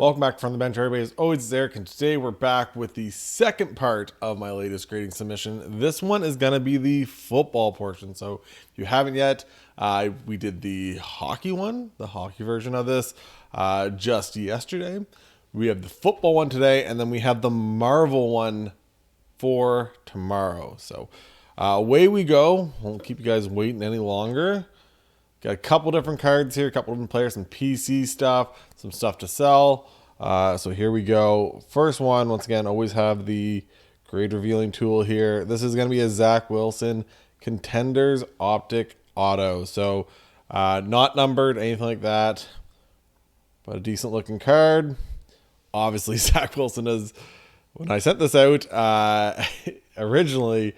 Welcome back from the bench, everybody. As always, it's Eric, and today we're back with the second part of my latest grading submission. This one is going to be the football portion. So if you haven't yet, we did the hockey one, the hockey version of this, just yesterday. We have the football one today, and then we have the Marvel one for tomorrow. So away we go. Won't keep you guys waiting any longer. Got a couple different cards here, a couple different players, some PC stuff, some stuff to sell. So here we go. First one, once again, always have the grade revealing tool here. This is going to be a Zach Wilson Contenders Optic Auto. So not numbered, anything like that, but a decent looking card. Obviously, Zach Wilson is, when I sent this out, originally,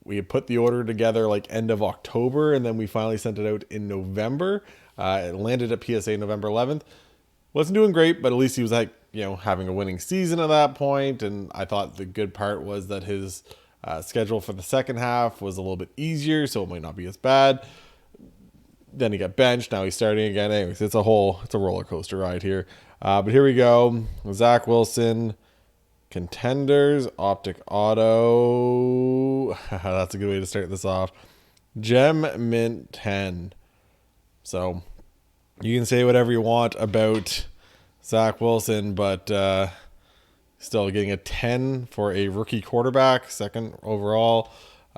we had put the order together end of October, and then we finally sent it out in November. It landed at PSA November 11th. Wasn't doing great, but at least he was having a winning season at that point. And I thought the good part was that his schedule for the second half was a little bit easier, so it might not be as bad. Then he got benched. Now he's starting again. Anyways, it's a roller coaster ride here. But here we go. Zach Wilson Contenders Optic Auto. That's a good way to start this off. Gem Mint 10. So you can say whatever you want about Zach Wilson, but still getting a 10 for a rookie quarterback, second overall.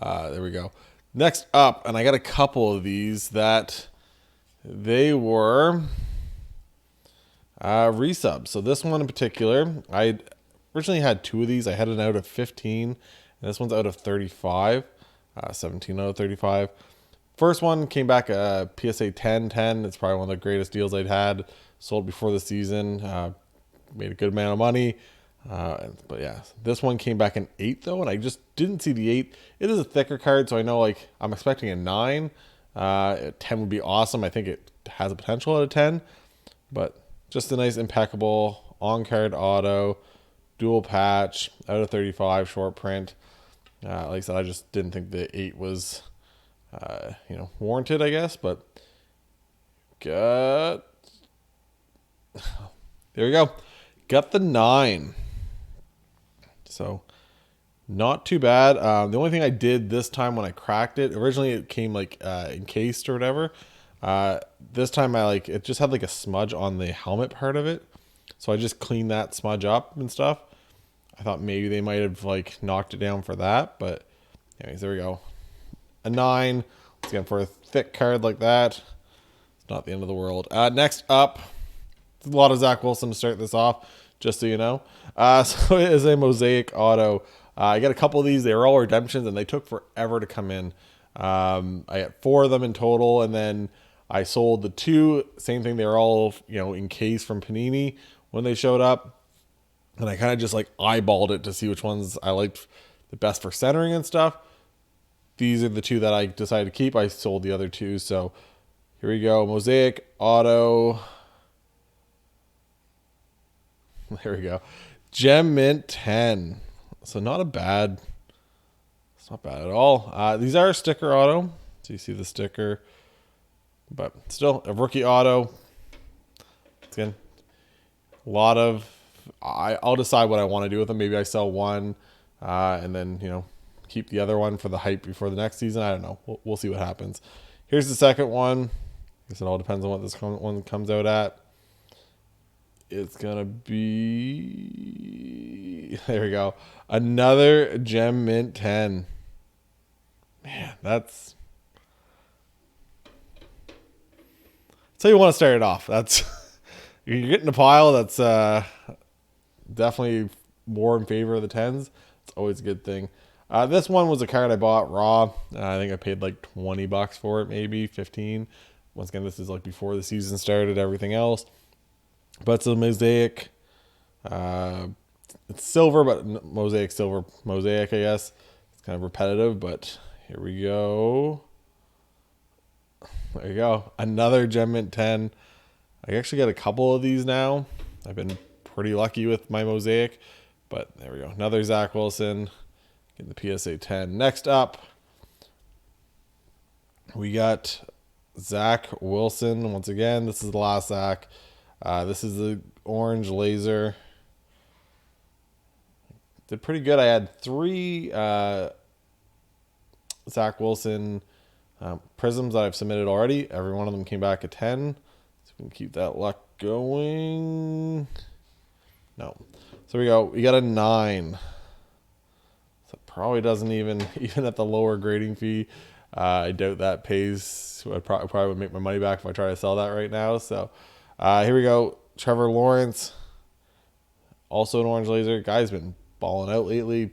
There we go. Next up, and I got a couple of these that they were resubs. So this one in particular, I originally had two of these. I had it out of 15, and this one's out of 35. 17 out of 35. First one came back a PSA 10. It's probably one of the greatest deals I'd had. Sold before the season. Made a good amount of money. But yeah, this one came back an 8 though, and I just didn't see the 8. It is a thicker card, so I know I'm expecting a 9. 10 would be awesome. I think it has a potential at a 10, but just a nice impeccable on-card auto. Dual patch, out of 35, short print. Like I said, I just didn't think the 8 was, warranted, I guess. But there we go. Got the 9. So not too bad. The only thing I did this time when I cracked it, originally it came encased or whatever. This time it just had a smudge on the helmet part of it. So I just cleaned that smudge up and stuff. I thought maybe they might have knocked it down for that, but anyways, there we go. A 9. Once again, for a thick card like that, it's not the end of the world. Next up, a lot of Zach Wilson to start this off, just so you know. So it is a Mosaic auto. I got a couple of these. They were all redemptions, and they took forever to come in. I got 4 of them in total, and then I sold the 2. Same thing. They were all encased from Panini when they showed up. And I kind of just eyeballed it to see which ones I liked the best for centering and stuff. These are the 2 that I decided to keep. I sold the other 2. So here we go. Mosaic Auto. There we go. Gem Mint 10. So it's not bad at all. These are a sticker auto. So you see the sticker. But still, a rookie auto. Again, a lot of... I'll decide what I want to do with them. Maybe I sell one and then, keep the other one for the hype before the next season. I don't know. We'll see what happens. Here's the second one. I guess it all depends on what this one comes out at. It's going to be... There we go. Another Gem Mint 10. Man, that's... So you want to start it off. That's... You're getting a pile that's... definitely more in favor of the 10s. It's always a good thing. This one was a card I bought raw. I think I paid $20 for it, maybe 15. Once again, this is before the season started, everything else. But it's a Mosaic. It's silver, but Mosaic, I guess. It's kind of repetitive, but here we go. There you go. Another Gem Mint 10. I actually got a couple of these now. I've been pretty lucky with my Mosaic, but there we go. Another Zach Wilson, getting the PSA 10. Next up, we got Zach Wilson. Once again, this is the last Zach. This is the orange laser. Did pretty good. I had 3 Zach Wilson prisms that I've submitted already. Every one of them came back at 10. So we can keep that luck going. No. So we go. We got a 9. So it probably doesn't even at the lower grading fee. I doubt that pays. I probably would make my money back if I try to sell that right now. So here we go. Trevor Lawrence, also an orange laser. Guy's been balling out lately.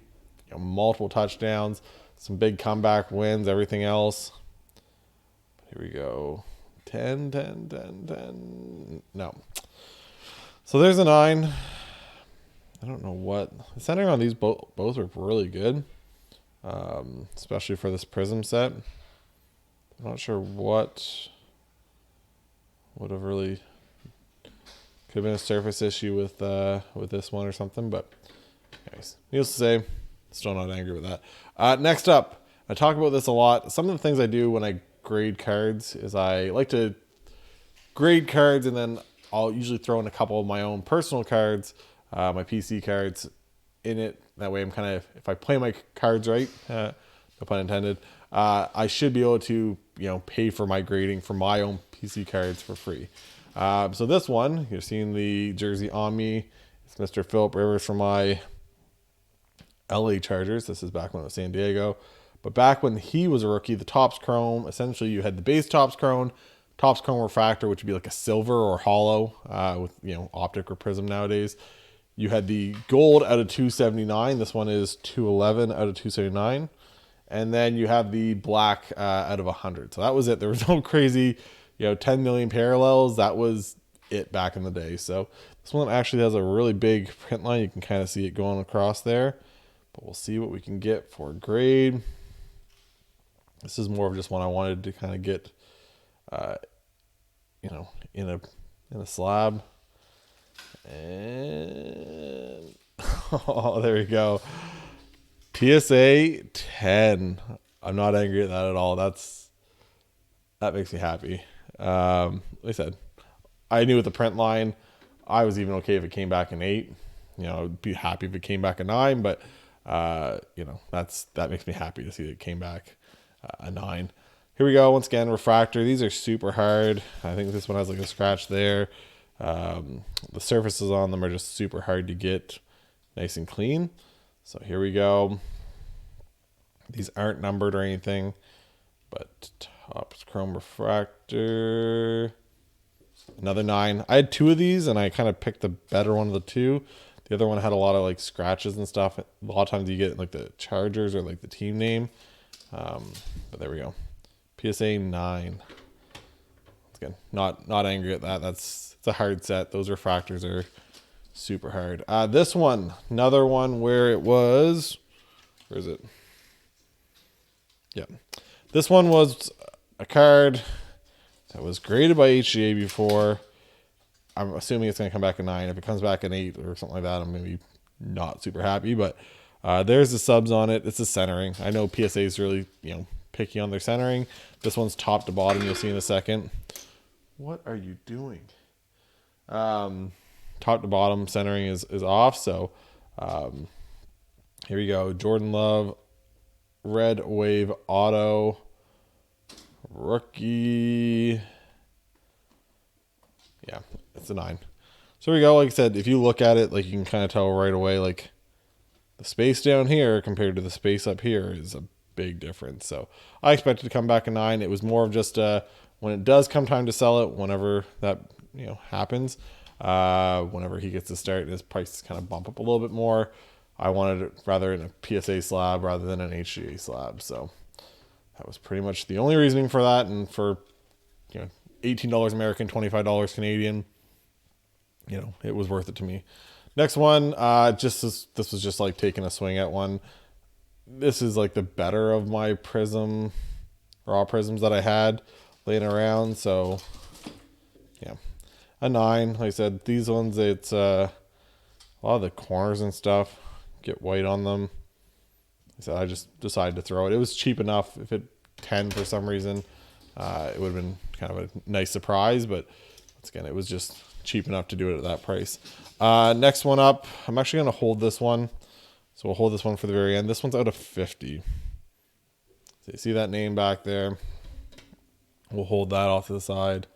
Multiple touchdowns, some big comeback wins, everything else. Here we go. 10, 10, 10, 10. No. So there's a 9. I don't know what. The centering on these both are really good. Especially for this Prism set. I'm not sure what would have really could have been a surface issue with this one or something, but anyways, needless to say, still not angry with that. Next up, I talk about this a lot. Some of the things I do when I grade cards is I like to grade cards, and then I'll usually throw in a couple of my own personal cards, my PC cards in it. That way I'm kind of, if I play my cards right, no pun intended, I should be able to, pay for my grading for my own PC cards for free. So this one, you're seeing the jersey on me. It's Mr. Philip Rivers from my LA Chargers. This is back when it was San Diego. But back when he was a rookie, the Topps Chrome, essentially you had the base Topps Chrome Refractor, which would be like a silver or hollow with, optic or prism nowadays. You had the gold out of 279. This one is 211 out of 279. And then you have the black out of 100. So that was it. There was no crazy, 10 million parallels. That was it back in the day. So this one actually has a really big print line. You can kind of see it going across there. But we'll see what we can get for grade. This is more of just one I wanted to kind of get, in a slab. And oh, there we go. PSA 10. I'm not angry at that at all. That makes me happy. Like I said, I knew with the print line, I was even okay if it came back an 8. I'd be happy if it came back a 9, but that makes me happy to see that it came back a 9. Here we go. Once again, Refractor. These are super hard. I think this one has like a scratch there. The surfaces on them are just super hard to get nice and clean. So here we go. These aren't numbered or anything, but Topps Chrome Refractor. Another 9. I had 2 of these, and I kind of picked the better one of the 2. The other one had a lot of like scratches and stuff. A lot of times you get like the Chargers or like the team name. But there we go. PSA 9. Again, not angry at that. It's a hard set. Those refractors are super hard. This one, another one where it was, where is it? Yeah. This one was a card that was graded by HGA before. I'm assuming it's going to come back a 9. If it comes back an 8 or something like that, I'm going to be not super happy. But there's the subs on it. It's the centering. I know PSA is really, picky on their centering. This one's top to bottom. You'll see in a second. What are you doing? Top to bottom centering is off. So here we go. Jordan Love, Red Wave Auto, rookie. Yeah, it's a 9. So here we go. Like I said, if you look at it, like you can kind of tell right away, like the space down here compared to the space up here is a big difference. So I expected to come back a 9. It was more of just when it does come time to sell it, whenever that happens, whenever he gets to start and his prices kind of bump up a little bit more, I wanted it rather in a PSA slab rather than an HGA slab. So that was pretty much the only reasoning for that. And for $18 American, $25 Canadian, it was worth it to me. Next one, this was just like taking a swing at one. This is like the better of my Prism, raw Prisms that I had laying around. So yeah, a 9. Like I said, these ones, it's a lot of the corners and stuff get white on them. Like I said, I just decided to throw it. It was cheap enough. If it 10 for some reason, it would have been kind of a nice surprise. But once again, it was just cheap enough to do it at that price. Next one up, I'm actually going to hold this one. So we'll hold this one for the very end. This one's out of 50. So you see that name back there. We'll hold that off to the side.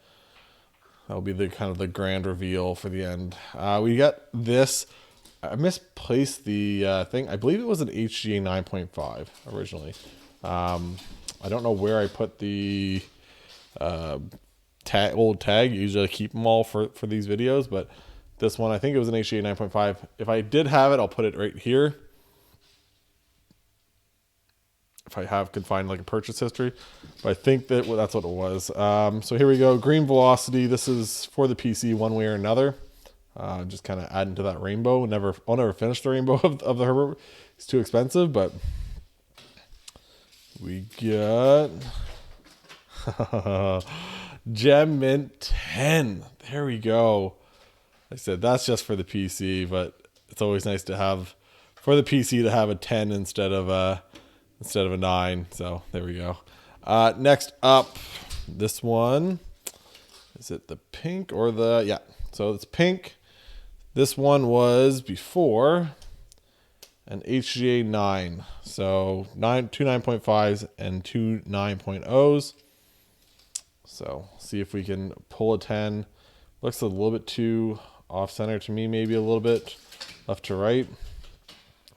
That'll be the kind of the grand reveal for the end. We got this. I misplaced the thing. I believe it was an HGA 9.5 originally. I don't know where I put the old tag. Usually I keep them all for these videos, but this one, I think it was an HGA 9.5. If I did have it, I'll put it right here. If I could find like a purchase history, but I think that that's what it was. So here we go. Green Velocity. This is for the PC one way or another. Just kind of adding to that rainbow. I'll never finish the rainbow of the Herbert. It's too expensive, but we got Gem Mint 10. There we go. Like I said, that's just for the PC, but it's always nice to have for the PC to have a 10 instead of a 9. So there we go. Next up, this one. Is it the pink or the, yeah. So it's pink. This one was before an HGA 9. So two 9.5s and two 9.0s. So see if we can pull a 10. Looks a little bit too off center to me, maybe a little bit left to right.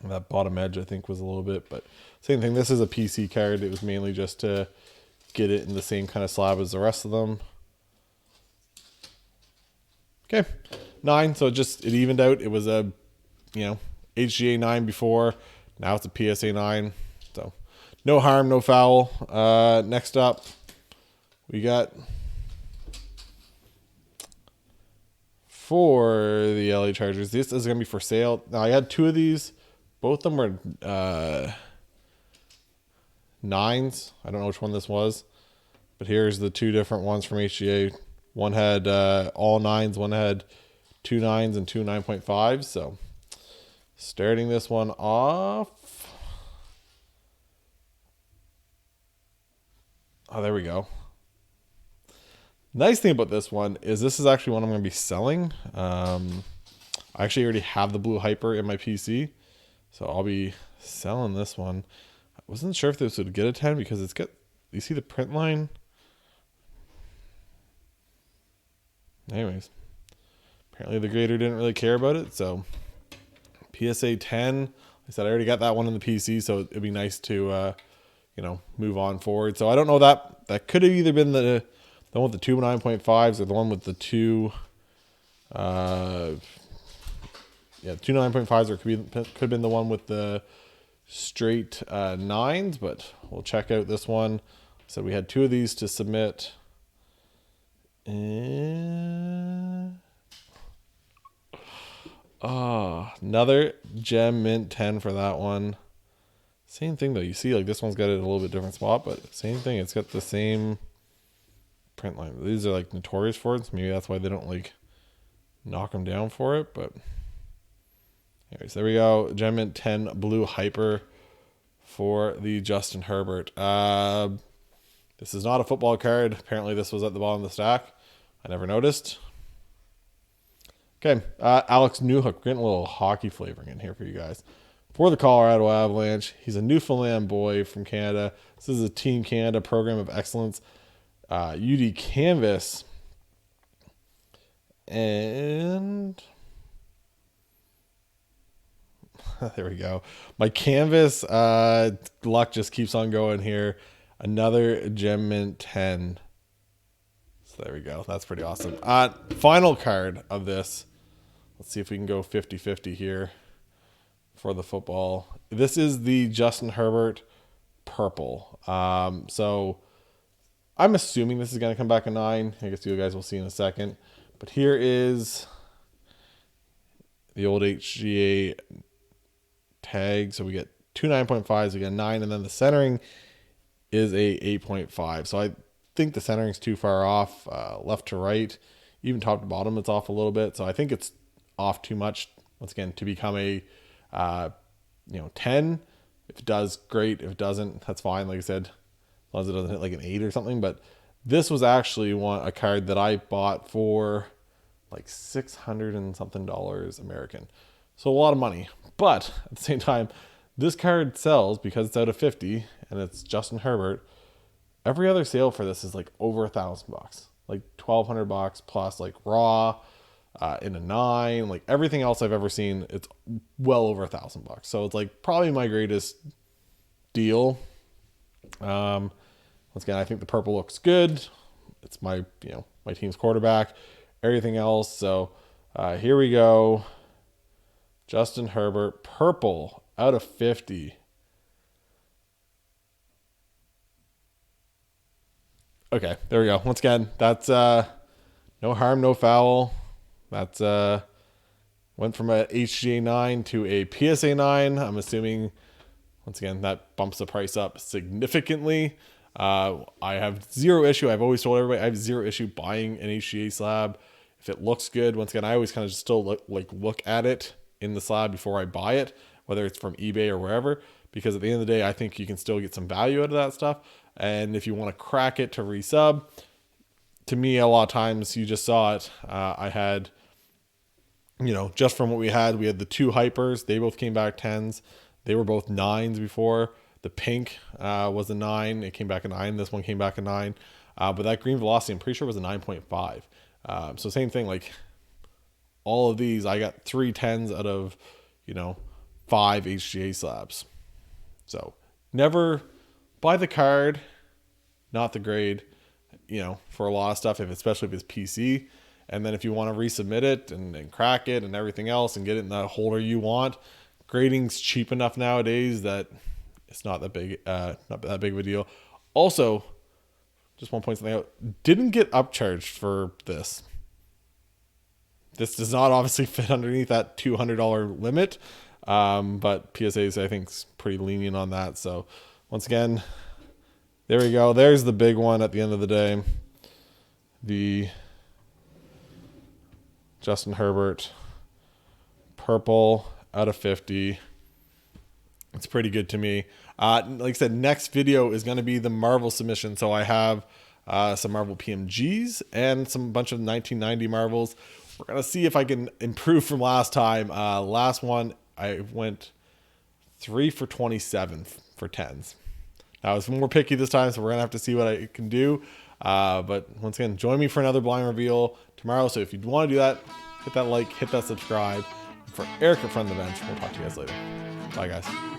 And that bottom edge I think was a little bit, but same thing. This is a PC card. It was mainly just to get it in the same kind of slab as the rest of them. Okay, 9. So it evened out. It was a, HGA 9 before. Now it's a PSA 9. So no harm, no foul. Next up, we got for the LA Chargers. This is going to be for sale. Now I had 2 of these. Both of them were 9s. I don't know which one this was, but here's the 2 different ones from HGA. One had all 9s, one had 2 9s and 2 9.5s. So starting this one off. Oh, there we go. Nice thing about this one is this is actually one I'm going to be selling. I actually already have the blue hyper in my PC, so I'll be selling this one. I wasn't sure if this would get a 10 because it's got, you see the print line? Anyways, apparently the grader didn't really care about it, so PSA 10. Like I said, I already got that one in the PC, so it'd be nice to, move on forward. So I don't know, that could have either been the one with the 2 9.5s or the one with the 2 2 9.5s, or could have been the one with the straight 9s, but we'll check out this one. So we had 2 of these to submit. And another Gem Mint 10 for that one. Same thing though. You see, like this one's got it in a little bit different spot, but same thing. It's got the same print line. These are like notorious for it, so maybe that's why they don't like knock them down for it. But anyways, there we go. Gem Mint 10 blue hyper for the Justin Herbert. This is not a football card. Apparently this was at the bottom of the stack. I never noticed. Okay, Alex Newhook, getting a little hockey flavoring in here for you guys. For the Colorado Avalanche, he's a Newfoundland boy from Canada. This is a Team Canada Program of Excellence. UD Canvas. And there we go. My Canvas luck just keeps on going here. Another Gem Mint 10. So there we go. That's pretty awesome. Final card of this. Let's see if we can go 50-50 here for the football. This is the Justin Herbert purple. So I'm assuming this is going to come back a 9. I guess you guys will see in a second. But here is the old HGA tag. So we get 2 9.5s, we get 9, and then the centering is a 8.5. So I think the centering is too far off, left to right, even top to bottom it's off a little bit. So I think it's off too much, once again, to become a 10. If it does, great. If it doesn't, that's fine. Like I said, as long as it doesn't hit like an 8 or something. But this was actually a card that I bought for like $600 and something American. So a lot of money. But at the same time, this card sells because it's out of 50 and it's Justin Herbert. Every other sale for this is like over $1,000, like $1,200 plus like raw, in a 9, like everything else I've ever seen, it's well over $1,000. So it's like probably my greatest deal. Once again, I think the purple looks good. It's my, my team's quarterback, everything else. So here we go. Justin Herbert, purple out of 50. Okay, there we go. Once again, that's no harm, no foul. That's went from a HGA 9 to a PSA 9. I'm assuming, once again, that bumps the price up significantly. I have zero issue. I've always told everybody I have zero issue buying an HGA slab if it looks good. Once again, I always kind of just still look at it in the slab before I buy it, whether it's from eBay or wherever, because at the end of the day, I think you can still get some value out of that stuff. And if you want to crack it to resub, to me, a lot of times you just saw it. I had, just from what we had the 2 hypers. They both came back 10s. They were both 9s before. The pink was a 9. It came back a 9. This one came back a 9. But that green velocity, I'm pretty sure was a 9.5. So same thing, like all of these, I got 3 10s out of, 5 HGA slabs. So never buy the card, not the grade, for a lot of stuff, especially if it's PC. And then if you want to resubmit it and crack it and everything else and get it in the holder you want, grading's cheap enough nowadays that it's not that big of a deal. Also, just want to point something out, didn't get upcharged for this. This does not obviously fit underneath that $200 limit, but PSA's, I think, is pretty lenient on that. So once again, there we go. There's the big one at the end of the day. The Justin Herbert purple out of 50. It's pretty good to me. Like I said, next video is going to be the Marvel submission. So I have some Marvel PMGs and some bunch of 1990 Marvels. We're going to see if I can improve from last time. Last one, I went 3 for 27 for 10s. I was more picky this time, so we're going to have to see what I can do. But once again, join me for another blind reveal tomorrow. So if you want to do that, hit that like, hit that subscribe. For Eric at From the Bench, we'll talk to you guys later. Bye, guys.